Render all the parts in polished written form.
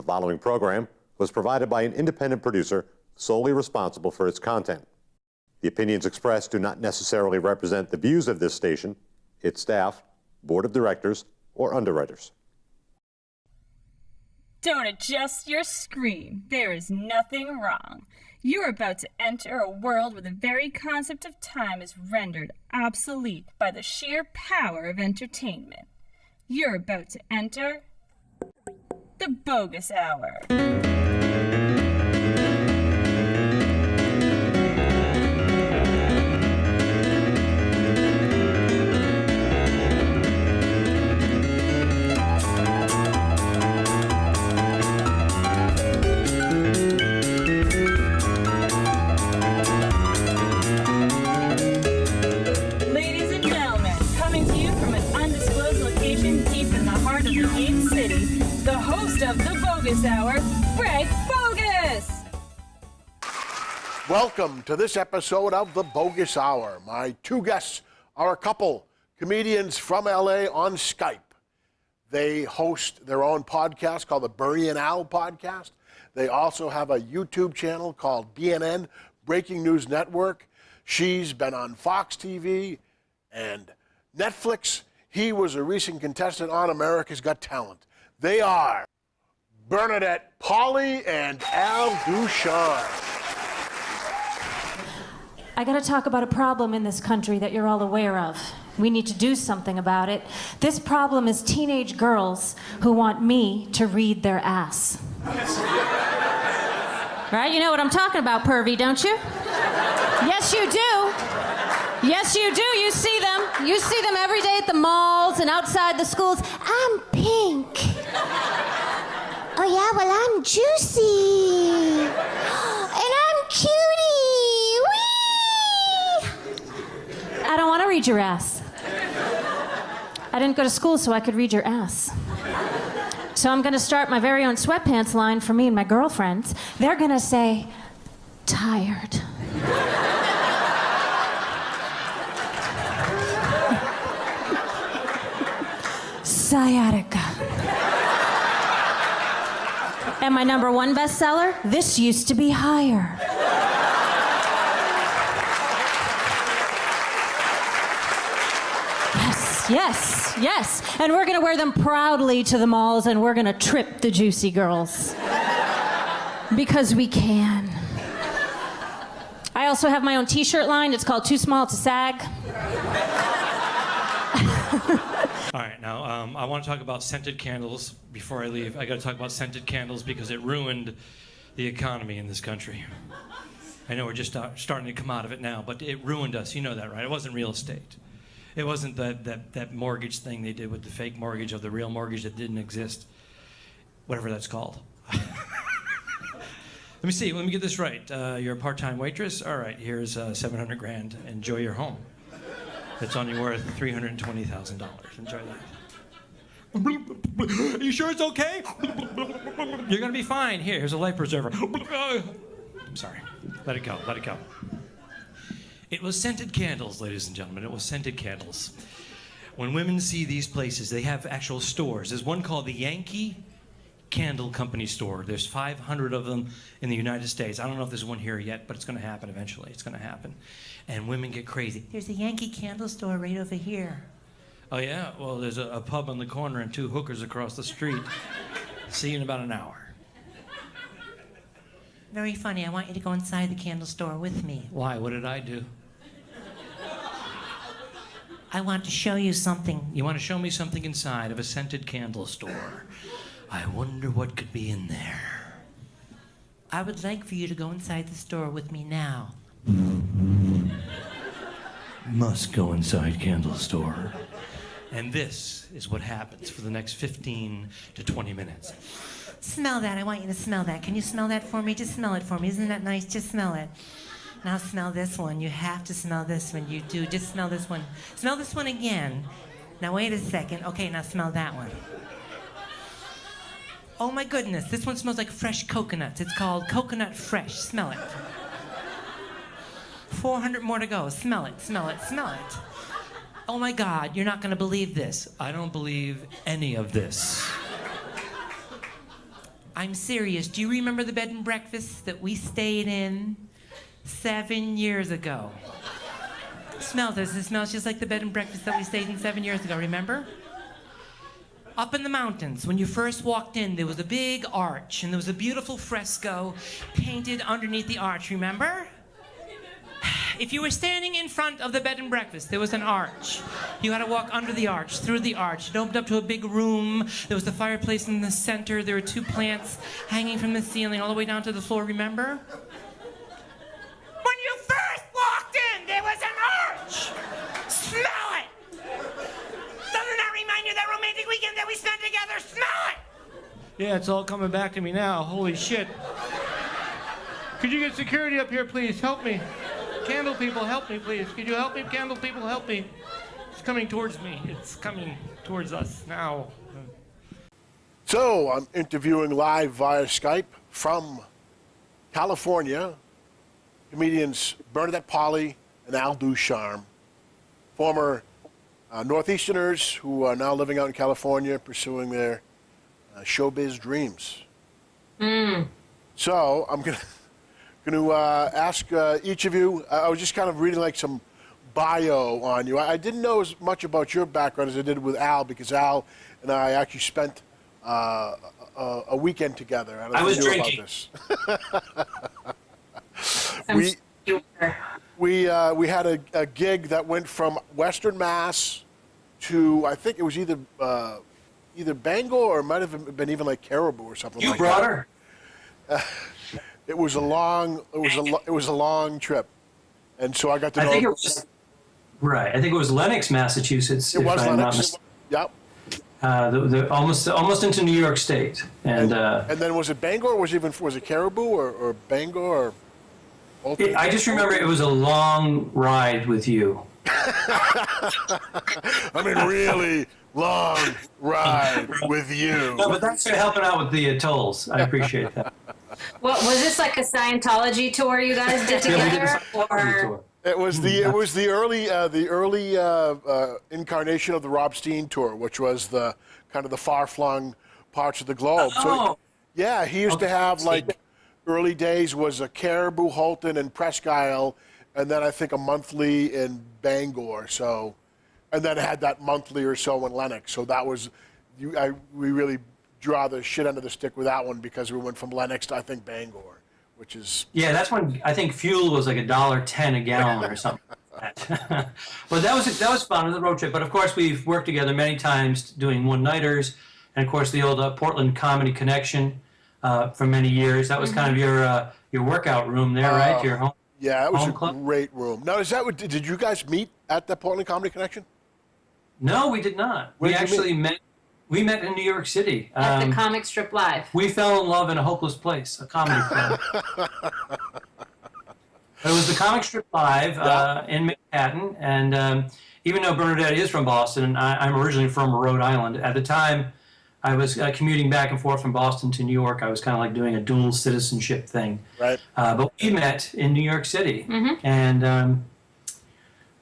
The following program was provided by an independent producer solely responsible for its content. The opinions expressed do not necessarily represent the views of this station, its staff, board of directors, or underwriters. Don't adjust your screen. There is nothing wrong. You're about to enter a world where the very concept of time is rendered obsolete by the sheer power of entertainment. You're about to enter the Boggis Hour. Of the Boggis Hour, Greg Boggis! Welcome to this episode of the Boggis Hour. My two guests are a couple, comedians from LA on Skype. They host their own podcast called the BNN podcast. They also have a YouTube channel called BNN Breaking News Network. She's been on Fox TV and Netflix. He was a recent contestant on America's Got Talent. They are Bernadette, Pauley, and Ducharme. I gotta talk about a problem in this country that you're all aware of. We need to do something about it. This problem is teenage girls who want me to read their ass. Right? You know what I'm talking about, pervy, don't you? Yes, you do. Yes, you do. You see them. You see them every day at the malls and outside the schools. I'm pink. Oh, yeah, well, I'm juicy. And I'm cutie. Whee! I don't want to read your ass. I didn't go to school so I could read your ass. So I'm going to start my very own sweatpants line for me and my girlfriends. They're going to say, tired. Sciatica. And my number one bestseller, this used to be higher. Yes, yes, yes. And we're gonna wear them proudly to the malls and we're gonna trip the juicy girls. Because we can. I also have my own t-shirt line. It's called Too Small to Sag. All right, now I want to talk about scented candles before I leave. I got to talk about scented candles because it ruined the economy in this country. I know we're just starting to come out of it now, but it ruined us. You know that, right? It wasn't real estate. It wasn't that mortgage thing they did with the fake mortgage of the real mortgage that didn't exist. Whatever that's called. Let me see. Let me get this right. You're a part-time waitress? All right, here's $700,000. Enjoy your home. It's only worth $320,000. Enjoy that. Are you sure it's okay? You're gonna be fine. Here's a life preserver. I'm sorry. Let it go. Let it go. It was scented candles, ladies and gentlemen. It was scented candles. When women see these places, they have actual stores. There's one called the Yankee Candle Company store. There's 500 of them in the United States. I don't know if there's one here yet, but it's going to happen eventually. It's going to happen. And women get crazy. There's a Yankee Candle store right over here. Oh, yeah? Well, there's a pub on the corner and two hookers across the street. See you in about an hour. Very funny. I want you to go inside the candle store with me. Why? What did I do? I want to show you something. You want to show me something inside of a scented candle store? I wonder what could be in there. I would like for you to go inside the store with me now. Must go inside candle store. And this is what happens for the next 15 to 20 minutes. Smell that. I want you to smell that. Can you smell that for me? Just smell it for me. Isn't that nice? Just smell it. Now smell this one. You have to smell this one. You do. Just smell this one. Smell this one again. Now wait a second. Okay, now smell that one. Oh my goodness, this one smells like fresh coconuts. It's called Coconut Fresh. Smell it. 400 more to go. Smell it, smell it, smell it. Oh my God, you're not gonna believe this. I don't believe any of this. I'm serious. Do you remember the bed and breakfast that we stayed in 7 years ago? Smell this. It smells just like the bed and breakfast that we stayed in 7 years ago, remember? Up in the mountains, when you first walked in, there was a big arch, and there was a beautiful fresco painted underneath the arch, remember? If you were standing in front of the bed and breakfast, there was an arch. You had to walk under the arch, through the arch. It opened up to a big room. There was the fireplace in the center. There were 2 plants hanging from the ceiling all the way down to the floor, remember? When you first walked in, there was an arch. Smell it! Doesn't that remind you of that romantic weekend that we spent together? Smell it! Yeah, it's all coming back to me now. Holy shit. Could you get security up here, please? Help me. Candle people, help me, please. Could you help me? Candle people, help me. It's coming towards me. It's coming towards us now. So I'm interviewing live via Skype from California comedians Bernadette, Pauley, and Al Ducharme, former Northeasterners who are now living out in California pursuing their showbiz dreams. So I'm going to ask each of you, I was just kind of reading like some bio on you. I didn't know as much about your background as I did with Al, because Al and I actually spent a weekend together. I was drinking. We had a gig that went from Western Mass to, I think it was either Bangor or it might have been even like Caribou or something like that. You brought her? It was a long trip, and so I got to know. I think it was right. I think it was Lenox, Massachusetts. It was Lenox. Yep. Almost into New York State, and then was it Bangor? Was it Caribou or Bangor? Or I just remember it was a long ride with you. I mean, really long ride with you. No, but thanks for helping out with the tolls. I appreciate that. What was this, like a Scientology tour you guys did together, or? It was the early incarnation of the Rob Steen tour, which was the kind of the far-flung parts of the globe. Oh. So, yeah, he used to have like early days was a Caribou, Holton, and Presque Isle, and then I think a monthly in Bangor. So, and then it had that monthly or so in Lenox. So that was, we really draw the shit end of the stick with that one because we went from Lenox to I think Bangor, which is that's when I think fuel was like $1.10 a gallon or something. But that was fun. It was a road trip. But of course we've worked together many times doing one-nighters, and of course the old Portland Comedy Connection for many years. That was kind of your workout room there, right? Your home. Yeah, it was a club? Great room. Now, did you guys meet at the Portland Comedy Connection? No, we did not. We actually met. We met in New York City. At the Comic Strip Live. We fell in love in a hopeless place, a comedy club. It was the Comic Strip Live in Manhattan, and even though Bernadette is from Boston, and I'm originally from Rhode Island, at the time I was commuting back and forth from Boston to New York. I was kind of like doing a dual citizenship thing. Right. But we met in New York City, and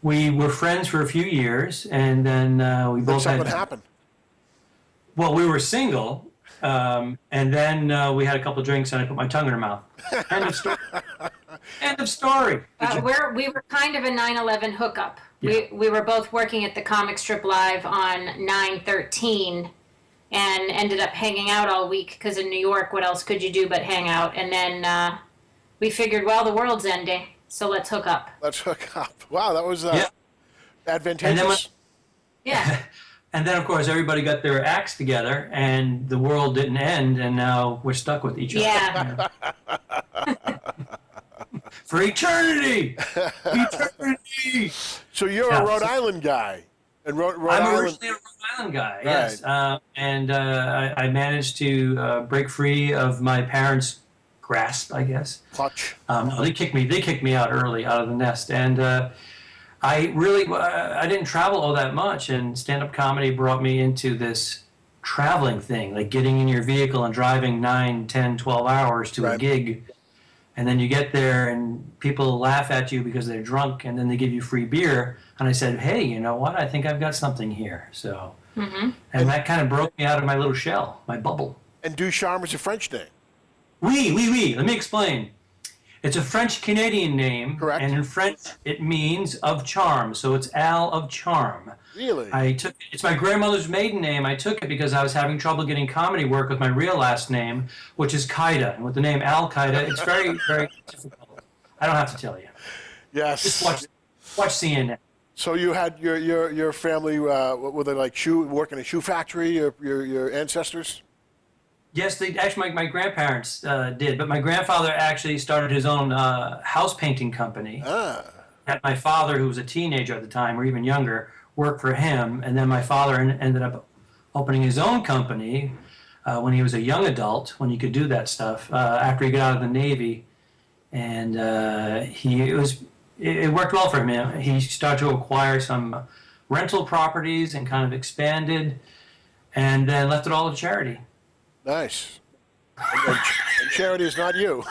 we were friends for a few years, and then we both had... What happened? Well, we were single, and then we had a couple of drinks, and I put my tongue in her mouth. End of story. End of story. We were kind of a 9/11 hookup. Yeah. We were both working at the Comic Strip Live on 9/13, and ended up hanging out all week because in New York, what else could you do but hang out? And then we figured, well, the world's ending, so let's hook up. Let's hook up. Wow, that was advantageous. And then Yeah. And then, of course, everybody got their acts together, and the world didn't end, and now we're stuck with each other. Yeah. For eternity! Eternity! So you're a Rhode Island guy. And Rhode I'm Island... originally a Rhode Island guy, yes. And I managed to break free of my parents' grasp, I guess. Clutch. No, they kicked me out early, out of the nest. And I didn't travel all that much, and stand-up comedy brought me into this traveling thing, like getting in your vehicle and driving 9, 10, 12 hours to a gig. And then you get there and people laugh at you because they're drunk, and then they give you free beer. And I said, hey, you know what? I think I've got something here. So, and that kind of broke me out of my little shell, my bubble. And Ducharme is a French name. Oui. Let me explain. It's a French-Canadian name. Correct. And in French, it means of charm. So it's Al of Charm. Really? It's my grandmother's maiden name. I took it because I was having trouble getting comedy work with my real last name, which is Qaeda. And with the name Al Qaeda, it's very, very difficult. I don't have to tell you. Yes. Just watch CNN. So you had your family, were they like work in a shoe factory, your ancestors? Yes, actually my grandparents did, but my grandfather actually started his own house painting company. Had my father, who was a teenager at the time, or even younger, work for him, and then my father ended up opening his own company when he was a young adult, when he could do that stuff, after he got out of the Navy, and it worked well for him. He started to acquire some rental properties and kind of expanded, and then left it all to charity. Nice. And charity is not you.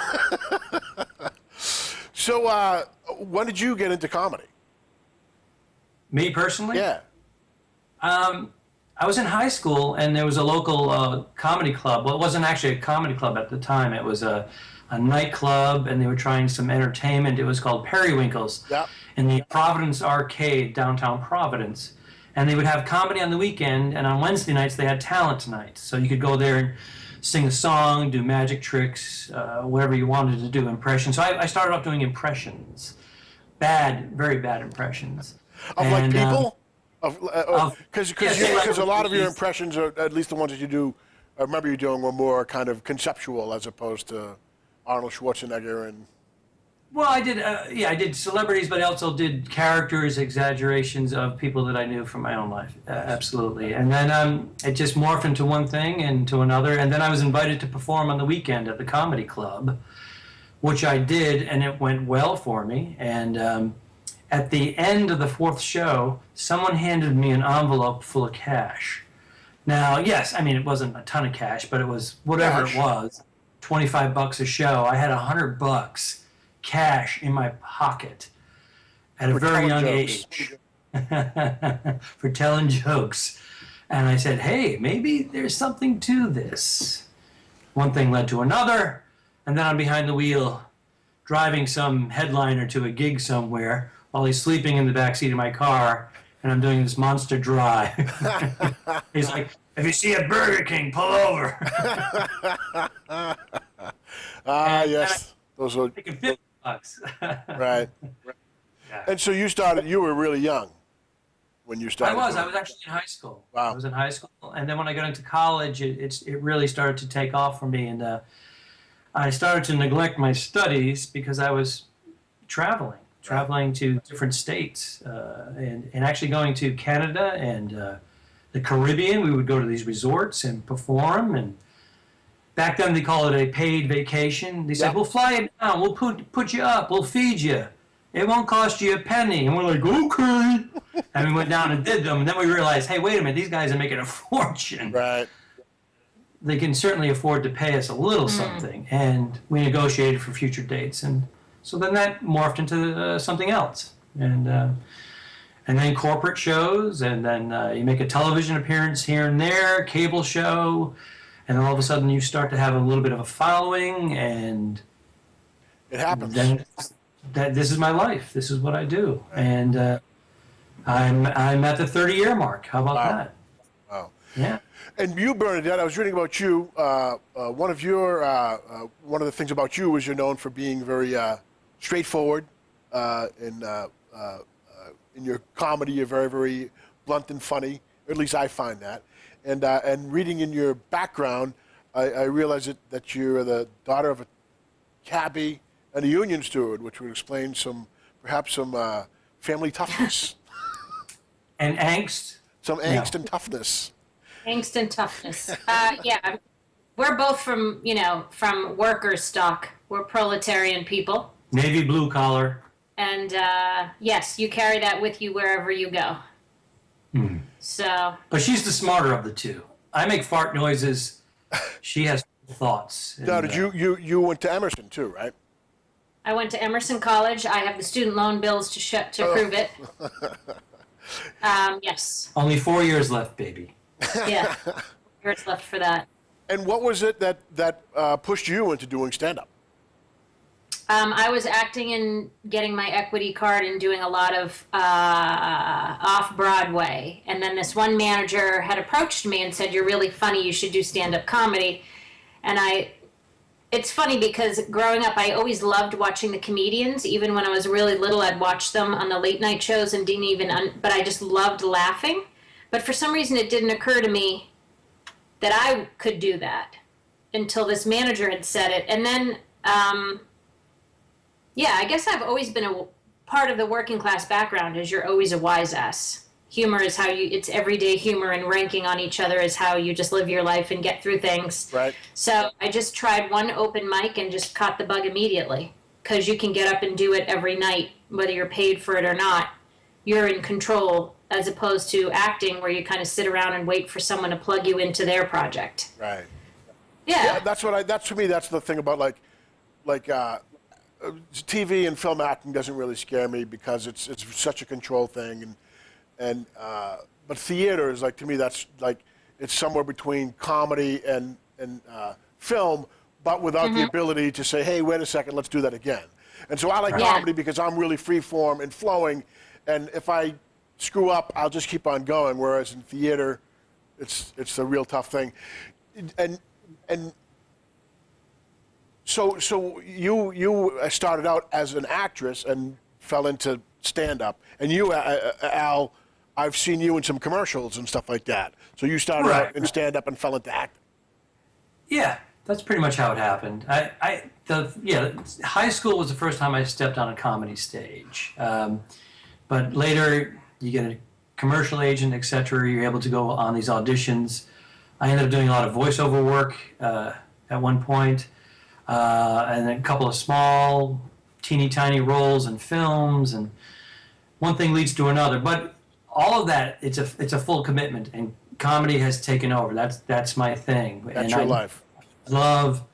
So when did you get into comedy? Me personally? Yeah. I was in high school, and there was a local comedy club. Well, it wasn't actually a comedy club at the time. It was a nightclub, and they were trying some entertainment. It was called Periwinkles in the Providence Arcade, downtown Providence. And they would have comedy on the weekend, and on Wednesday nights they had talent nights. So you could go there and sing a song, do magic tricks, whatever you wanted to do, impressions. So I started off doing impressions. Very bad impressions. Of like people? Because like a lot of your impressions, are at least the ones that you do, I remember you doing, were more kind of conceptual as opposed to Arnold Schwarzenegger and... Well, I did celebrities, but I also did characters, exaggerations of people that I knew from my own life. Absolutely. And then it just morphed into one thing and to another. And then I was invited to perform on the weekend at the comedy club, which I did, and it went well for me. And at the end of the fourth show, someone handed me an envelope full of cash. Now, yes, I mean, it wasn't a ton of cash, but it was whatever it was, $25 a show. I had $100 cash in my pocket at a very young age for telling jokes. And I said, hey, maybe there's something to this. One thing led to another, and then I'm behind the wheel driving some headliner to a gig somewhere while he's sleeping in the backseat of my car, and I'm doing this monster drive. He's like, if you see a Burger King, pull over. Yes. Those are... $50. Right. Yeah. And so you were really young when you started. I was actually in high school. Wow. I was in high school. And then when I got into college, it really started to take off for me. And I started to neglect my studies because I was traveling to different states and actually going to Canada and the Caribbean. We would go to these resorts and perform, and back then they call it a paid vacation. They said, we'll fly you down, we'll put you up, we'll feed you. It won't cost you a penny. And we're like, okay. And we went down and did them, and then we realized, hey, wait a minute, these guys are making a fortune. Right. They can certainly afford to pay us a little something. And we negotiated for future dates. And so then that morphed into something else. And then corporate shows, and then you make a television appearance here and there, cable show, and all of a sudden you start to have a little bit of a following, and it happens. Then this is my life. This is what I do, and I'm at the 30-year mark. How about that? Wow. Yeah. And you, Bernadette, I was reading about you. One of the things about you is you're known for being very straightforward in your comedy. You're very, very blunt and funny. Or at least I find that. And reading in your background, I realized that you're the daughter of a cabbie and a union steward, which would explain perhaps some family toughness. And angst. Some angst and toughness. Angst and toughness. Yeah, we're both from worker stock. We're proletarian people. Navy blue collar. And yes, you carry that with you wherever you go. So. But she's the smarter of the two. I make fart noises. She has thoughts. Now, did you went to Emerson too, right? I went to Emerson College. I have the student loan bills to prove it. Yes. Only 4 years left, baby. Yeah, 4 years left for that. And what was it that pushed you into doing stand-up? I was acting and getting my equity card and doing a lot of off-Broadway. And then this one manager had approached me and said, "You're really funny, you should do stand-up comedy." And it's funny because growing up, I always loved watching the comedians. Even when I was really little, I'd watch them on the late night shows and didn't even, but I just loved laughing. But for some reason, it didn't occur to me that I could do that until this manager had said it. And then, yeah, I guess I've always been a part of the working class background is you're always a wise ass. Humor is how it's everyday humor, and ranking on each other is how you just live your life and get through things. Right. So I just tried one open mic and just caught the bug immediately, because you can get up and do it every night, whether you're paid for it or not. You're in control, as opposed to acting where you kind of sit around and wait for someone to plug you into their project. Right. Yeah. That's for me. That's the thing about TV and film acting doesn't really scare me because it's such a control thing, but theater is to me that's it's somewhere between comedy and film, but without the ability to say, hey, wait a second, let's do that again. And so I like comedy because I'm really free form and flowing, and if I screw up, I'll just keep on going. Whereas in theater, it's a real tough thing, and So you started out as an actress and fell into stand-up. And you, Al, I've seen you in some commercials and stuff like that. So you started out in stand-up and fell into acting. Yeah, that's pretty much how it happened. High school was the first time I stepped on a comedy stage. But later, you get a commercial agent, etc. You're able to go on these auditions. I ended up doing a lot of voiceover work at one point. And then a couple of small, teeny tiny roles in films, and one thing leads to another. But all of that, it's a full commitment, and comedy has taken over. That's my thing. That's your life. Love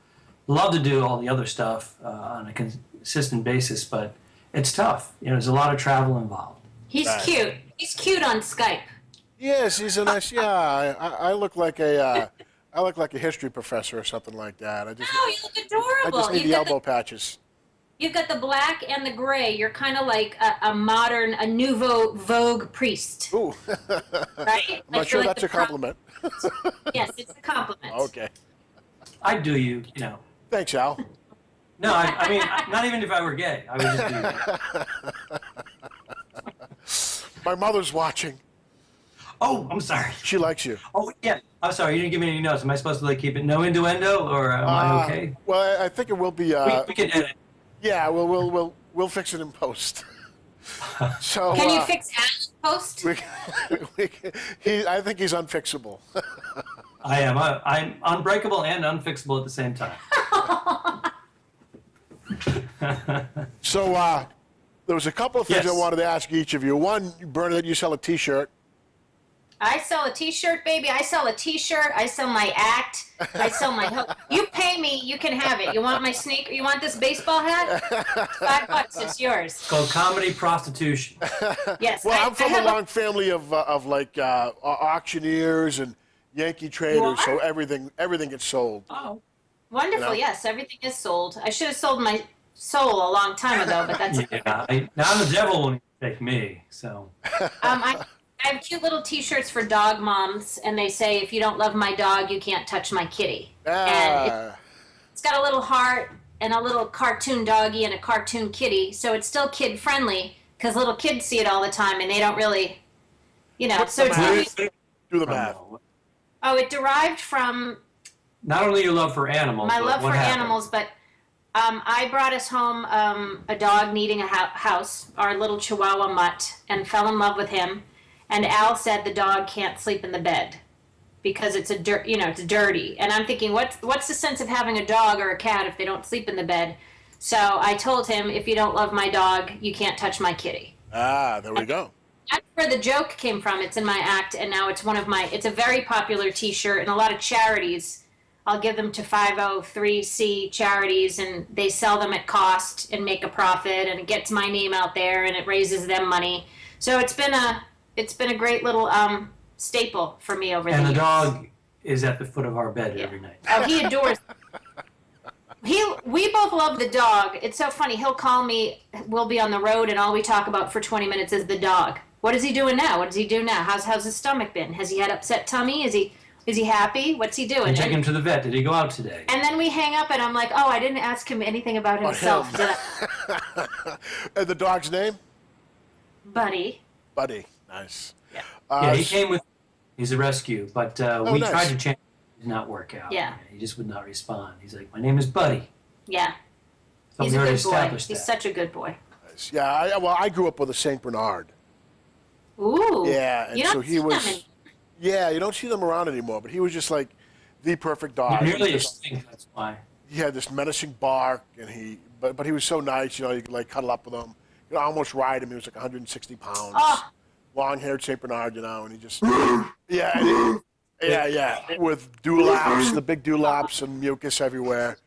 to do all the other stuff on a consistent basis, but it's tough. There's a lot of travel involved. He's cute. He's cute on Skype. Yes, he's a nice. Yeah, I look like a. I look like a history professor or something like that. You look adorable. I just need the elbow patches. You've got the black and the gray. You're kind of like a nouveau Vogue priest. Ooh. Right? I'm not sure that's a compliment. Yes, it's a compliment. Okay. I'd do you, Thanks, Al. No, I mean, not even if I were gay. I would just do you. My mother's watching. Oh, I'm sorry. She likes you. Oh, yeah. I'm sorry. You didn't give me any notes. Am I supposed to keep it no innuendo, or am I okay? Well, I think it will be. We can edit. Yeah, we'll fix it in post. So. Can you fix Al's post? I think he's unfixable. I am. I'm unbreakable and unfixable at the same time. So there was a couple of things Yes. I wanted to ask each of you. One, Bernadette, you sell a T-shirt. I sell a T-shirt, baby. I sell a T-shirt. I sell my act. I sell my hook. You pay me, you can have it. You want my sneaker? You want this baseball hat? $5. It's yours. It's called comedy prostitution. Yes. Well, I'm from a long family of auctioneers and Yankee traders, so everything gets sold. Oh. Wonderful. Yes, everything is sold. I should have sold my soul a long time ago, but that's Yeah. Now the devil won't take me. So. I have cute little T-shirts for dog moms, and they say, "If you don't love my dog, you can't touch my kitty." And it's got a little heart and a little cartoon doggy and a cartoon kitty, so it's still kid friendly because little kids see it all the time and they don't really, So it's Do the math. Oh, it derived from Not only your love for animals. my but love what for happened? animals, but I brought us home a dog needing a house, our little Chihuahua mutt, and fell in love with him. And Al said the dog can't sleep in the bed because it's it's dirty. And I'm thinking, what's the sense of having a dog or a cat if they don't sleep in the bed? So I told him, if you don't love my dog, you can't touch my kitty. There we go. That's where the joke came from. It's in my act, and now it's it's a very popular T-shirt, and a lot of charities, I'll give them to 503c charities, and they sell them at cost and make a profit, and it gets my name out there, and it raises them money. So it's been a great little staple for me over the years. And the dog is at the foot of our bed every night. Oh, he adores. We both love the dog. It's so funny. He'll call me. We'll be on the road, and all we talk about for 20 minutes is the dog. What is he doing now? What does he do now? How's his stomach been? Has he had upset tummy? Is he happy? What's he doing? And take him to the vet. Did he go out today? And then we hang up, and I'm like, oh, I didn't ask him anything about himself. Did I? And the dog's name? Buddy. Buddy. Nice. Yeah, he came with. He's a rescue, but we nice. tried to change. It did not work out. Yeah. He just would not respond. He's like, my name is Buddy. Yeah. So He's we a already good boy. established He's that. such a good boy. Nice. Yeah, I grew up with a Saint Bernard. Ooh. Yeah, and You so don't he see was. them Yeah, you don't see them around anymore, but he was just like the perfect dog. You're nearly extinct. That's why. He had this menacing bark, and but he was so nice. You know, you could like cuddle up with him. You know, almost ride him. He was like 160 pounds. Oh. Long-haired Saint Bernard, you know, and he just yeah, with dewlaps, the big dewlaps and mucus everywhere.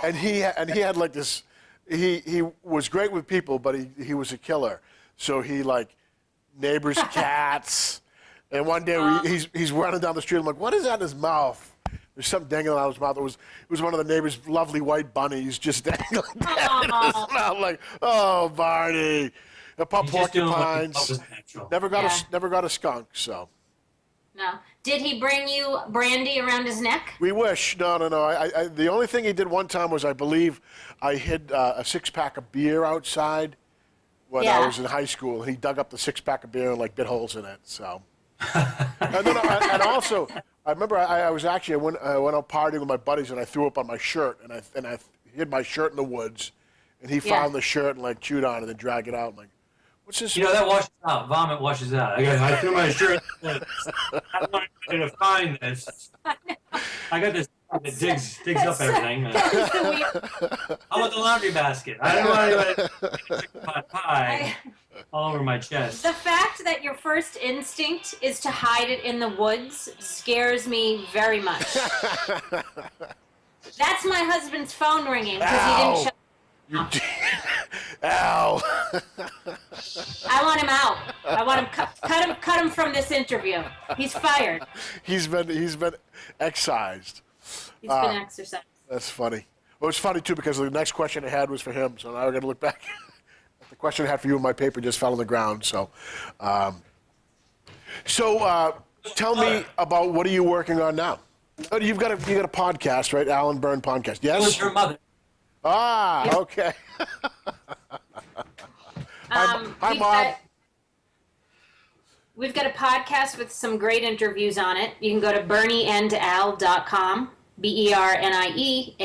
And he had like this. He was great with people, but he was a killer. So he like neighbors' cats. And one day he's running down the street. I'm like, what is that in his mouth? There's something dangling out of his mouth. It was one of the neighbors' lovely white bunnies just dangling down in his mouth. Like, oh, Barney. The porcupines. Never got a skunk. So. No. Did he bring you brandy around his neck? We wish. No. I the only thing he did one time was I believe I hid a 6-pack of beer outside when I was in high school. He dug up the 6-pack of beer and like bit holes in it. So. and also, I remember I went out partying with my buddies and I threw up on my shirt and I hid my shirt in the woods, and he found the shirt and like chewed on it and then dragged it out. I'm like, what's this? You know, that washes out. Vomit washes out. I threw my shirt. I wanted to find this. I got this that digs up everything. How about the laundry basket? I don't want to pie all over my chest. The fact that your first instinct is to hide it in the woods scares me very much. That's my husband's phone ringing because he didn't shut. Ow! I want him out. I want him cut him from this interview. He's fired. He's been excised. He's been exercised. That's funny. Well, it's funny too because the next question I had was for him, so now I got to look back. The question I had for you in my paper just fell on the ground. So, tell me about what are you working on now? Oh, you've got a podcast, right? Alan Bern podcast. Yes. Who's your mother? Ah, okay. Hi, Mom. We've got a podcast with some great interviews on it. You can go to BernieandAl.com, BernieAndAL,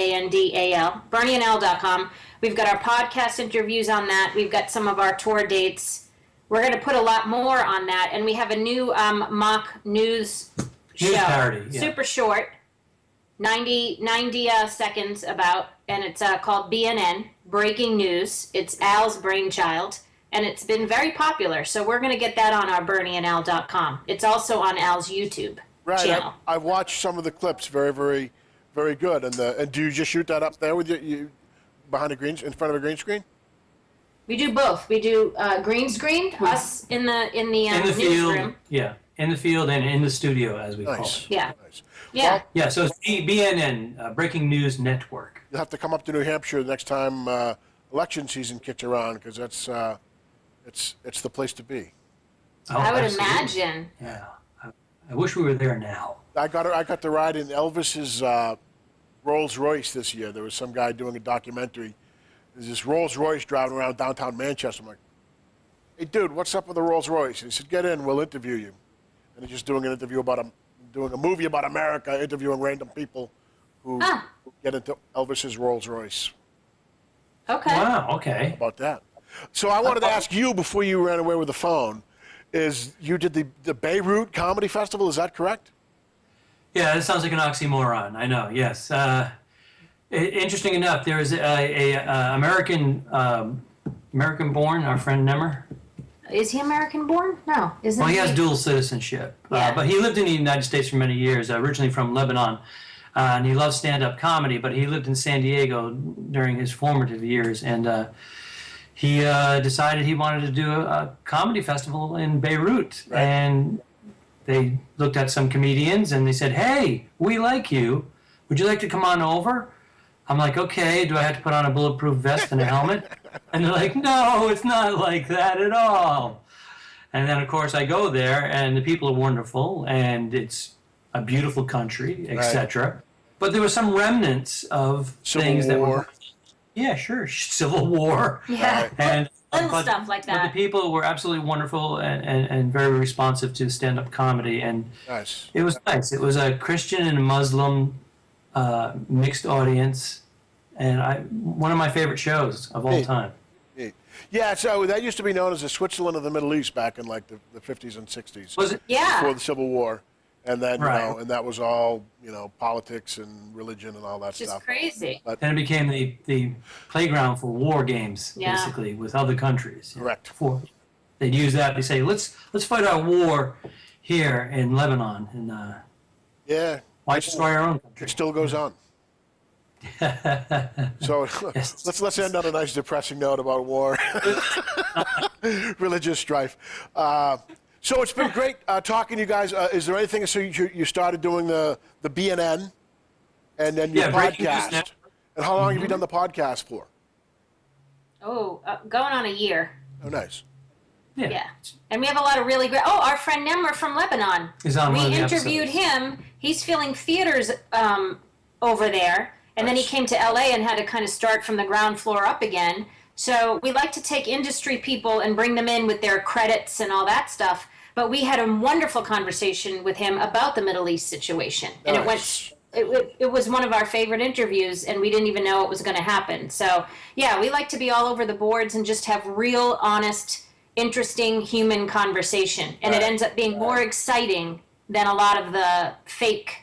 BernieandAl.com. We've got our podcast interviews on that. We've got some of our tour dates. We're going to put a lot more on that. And we have a new mock news show. Parody, yeah. Super short, 90 seconds about, and it's called BNN Breaking News. It's Al's brainchild, and it's been very popular. So we're going to get that on our BernieandAl.com. It's also on Al's YouTube channel. I've watched some of the clips. Very, very, very good. And do you just shoot that up there with you behind in front of a green screen? We do both. We do green screen, us in the field, newsroom. Yeah, in the field and in the studio, as we call it. Yeah. Nice. Yeah. Well, Yeah, so it's BNN, Breaking News Network. you'll have to come up to New Hampshire the next time election season kicks around because that's it's the place to be. Oh, I would absolutely. imagine. Yeah, I wish we were there now. I got to ride in Elvis's Rolls Royce this year. There was some guy doing a documentary. There's this Rolls Royce driving around downtown Manchester. I'm like, hey, dude, what's up with the Rolls Royce? And he said, get in, we'll interview you. And he's just doing an interview doing a movie about America, interviewing random people who get into Elvis's Rolls Royce. Okay. Wow, okay. How about that? So I wanted to ask you before you ran away with the phone, is you did the Beirut Comedy Festival, is that correct? Yeah, that sounds like an oxymoron. I know. Yes. Interesting enough, there is a American-born, our friend Nemmer. Is he American born? No, isn't Well, he? he has dual citizenship, Yeah. but he lived in the United States for many years. Originally from Lebanon, and he loves stand-up comedy. But he lived in San Diego during his formative years, and he decided he wanted to do a comedy festival in Beirut, Right. and they looked at some comedians and they said, "Hey, we like you. Would you like to come on over?" I'm like, "Okay, do I have to put on a bulletproof vest and a helmet?" And they're like, "No, it's not like that at all." And then, of course, I go there, and the people are wonderful, and it's a beautiful country, etc. But there were some remnants of things that were, yeah, sure, Civil War, Yeah. and Little stuff like But that. the people were absolutely wonderful and very responsive to stand-up comedy, and Nice. it was nice. It was a Christian and Muslim mixed audience, and one of my favorite shows of all time. Yeah, so that used to be known as the Switzerland of the Middle East back in like the 50s and 60s. Was it? Yeah. Before the Civil War. And then, you Right. know, and that was all, you know, politics and religion and all that Which is stuff. crazy. Then it became the playground for war games, Yeah. basically, with other countries. Correct. They'd use that. They say, let's fight our war here in Lebanon, and Yeah. why destroy our own It country? still goes on. So Yes. let's end on a nice depressing note about war, religious strife. So it's been great talking to you guys. Is there anything? So you started doing the BNN, and then your Breaking News podcast. Network. And how long have you done the podcast for? Oh, going on a year. Oh, nice. Yeah. And we have a lot of really great. Oh, our friend Nemmer from Lebanon. Is on we one of the interviewed episodes. him. He's filling theaters over there. And then he came to LA and had to kind of start from the ground floor up again. So we like to take industry people and bring them in with their credits and all that stuff. But we had a wonderful conversation with him about the Middle East situation. And it was one of our favorite interviews, and we didn't even know it was going to happen. So, yeah, we like to be all over the boards and just have real, honest, interesting human conversation. And it ends up being more exciting than a lot of the fake,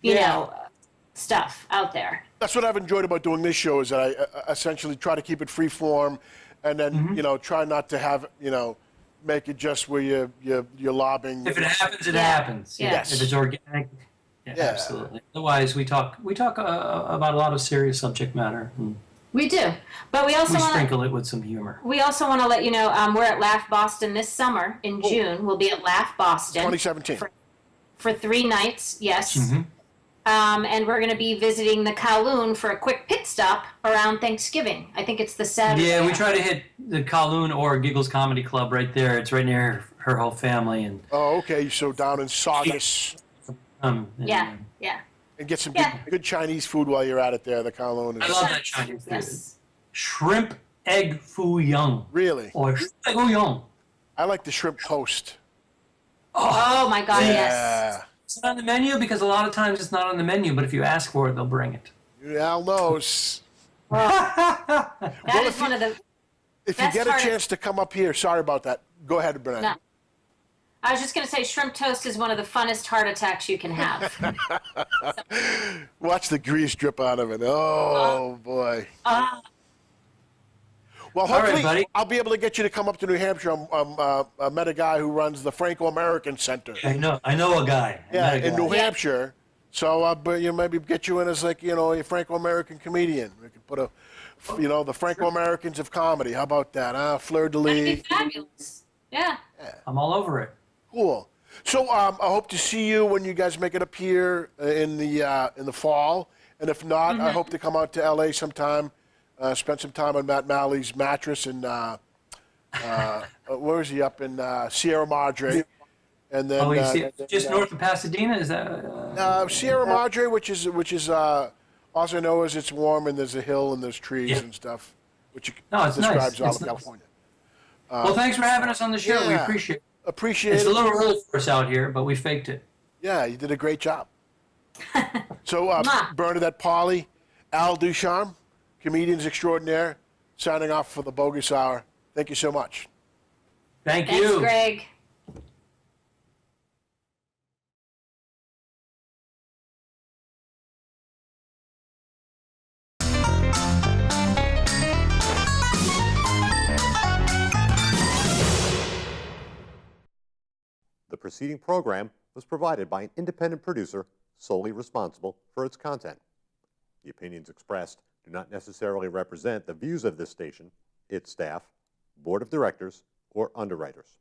you know, stuff out there. That's what I've enjoyed about doing this show is that I essentially try to keep it free form, and then you know try not to have make it just where you're lobbing. If it happens, it Yeah. happens. Yeah. Yes. If it's organic, Yeah. absolutely. Otherwise, we talk about a lot of serious subject matter. And We do. But we also we want to sprinkle it with some humor. let you know we're at Laugh Boston this summer in June. We'll be at Laugh Boston 2017. for 3 nights. Yes. Mm-hmm. And we're going to be visiting the Kowloon for a quick pit stop around Thanksgiving. I think it's the Saturday. Yeah, we try to hit the Kowloon or Giggles Comedy Club right there. It's right near her whole family, and Oh, okay. So down in Saugus, and, Yeah. and get some Yeah. good Chinese food while you're at it there. The Kowloon I is love that Chinese food. Yes. Shrimp egg foo young. really. Or shrimp egg foo young. I like the shrimp toast. Oh my God, yes. Yeah. It's not on the menu because a lot of times it's not on the menu, but if you ask for it, they'll bring it. Al knows. That Well, is one of the. If you Best get a part of- chance to come up here, sorry about that. Go ahead, Bernadette. No. I was just going to say, shrimp toast is one of the funnest heart attacks you can have. Watch the grease drip out of it. Oh, boy. Well, All right, hopefully buddy. I'll be able to get you to come up to New Hampshire. I met a guy who runs the Franco-American Center. I know a guy. I Yeah, met a in guy. New Hampshire. So, but maybe get you in as like a Franco-American comedian. We could put the Franco-Americans of comedy. How about that? Fleur de That'd be lis. fabulous. Yeah. I'm all over it. Cool. So I hope to see you when you guys make it up here in the fall. And if not, I hope to come out to LA sometime. Spend some time on Matt Malley's mattress and where is he up in Sierra Madre, and then Oh, you see, just north of Pasadena, is that? Sierra Madre, which is also know as it's warm and there's a hill and there's trees and stuff, which No, it's nice. describes all It's of nice. California. Well, thanks for having us on the show. We yeah. appreciate it. Appreciate It's it. a little early for us out here, but we faked it. Yeah, you did a great job. So Mwah. Bernadette, Pauley, Al Ducharme, comedians extraordinaire, signing off for the Boggis Hour. Thank you so much. Thank Thanks, you. Greg. The preceding program was provided by an independent producer solely responsible for its content. The opinions expressed do not necessarily represent the views of this station, its staff, board of directors, or underwriters.